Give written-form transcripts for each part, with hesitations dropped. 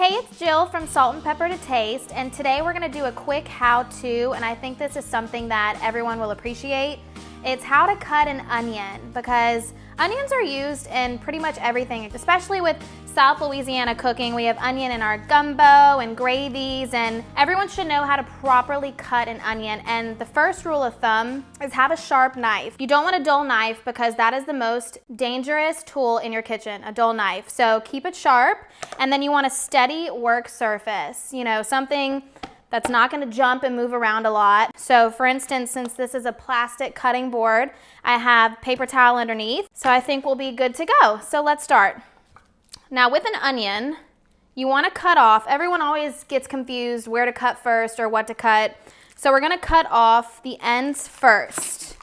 Hey, it's Jill from Salt and Pepper to Taste, and today we're going to do a quick how-to, and I think this is something that everyone will appreciate. It's how to cut an onion, because onions are used in pretty much everything, especially with South Louisiana cooking. We have onion in our gumbo and gravies, and everyone should know how to properly cut an onion. And the first rule of thumb is have a sharp knife. You don't want a dull knife because that is the most dangerous tool in your kitchen, a dull knife. So keep it sharp, and then you want a steady work surface, you know, something that's not going to jump and move around a lot. So for instance, since this is a plastic cutting board, I have paper towel underneath, so I think we'll be good to go. So let's start. Now with an onion, you want to cut off, everyone always gets confused where to cut first or what to cut. So we're going to cut off the ends first.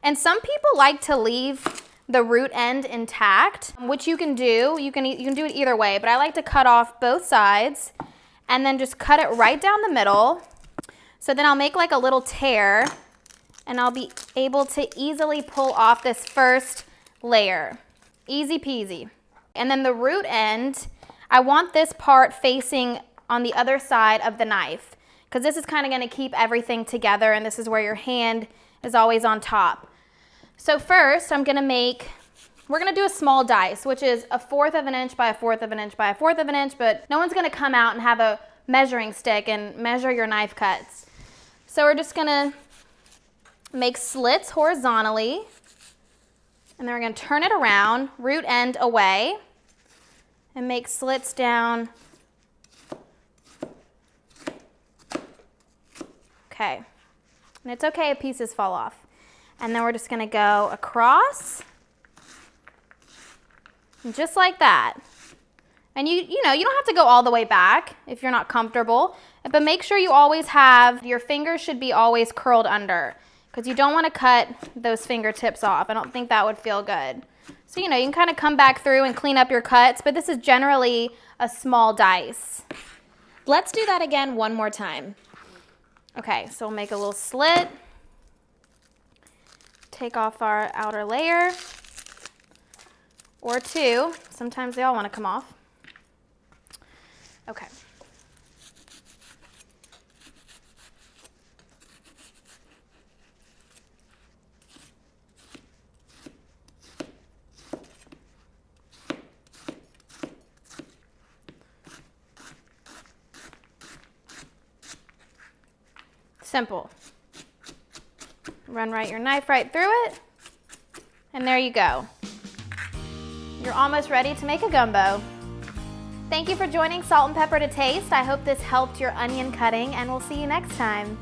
And some people like to leave the root end intact, which you can do. You can do it either way, but I like to cut off both sides and then just cut it right down the middle. So then I'll make like a little tear and I'll be able to easily pull off this first layer. Easy peasy. And then the root end, I want this part facing on the other side of the knife because this is kind of going to keep everything together, and this is where your hand is always on top. So first we're going to do a small dice, which is 1/4 of an inch by 1/4 of an inch by 1/4 of an inch, but no one's going to come out and have a measuring stick and measure your knife cuts. So we're just going to make slits horizontally, and then we're going to turn it around, root end away, and make slits down. Okay, and it's okay if pieces fall off. And then we're just going to go across, and just like that. And you don't have to go all the way back if you're not comfortable, but make sure you always have, your fingers should be always curled under, because you don't want to cut those fingertips off. I don't think that would feel good. So, you can kind of come back through and clean up your cuts, but this is generally a small dice. Let's do that again one more time. Okay, so we'll make a little slit. Take off our outer layer, or two. Sometimes they all want to come off. Okay. Simple. Run your knife right through it, and there you go. You're almost ready to make a gumbo. Thank you for joining Salt and Pepper to Taste. I hope this helped your onion cutting, and we'll see you next time.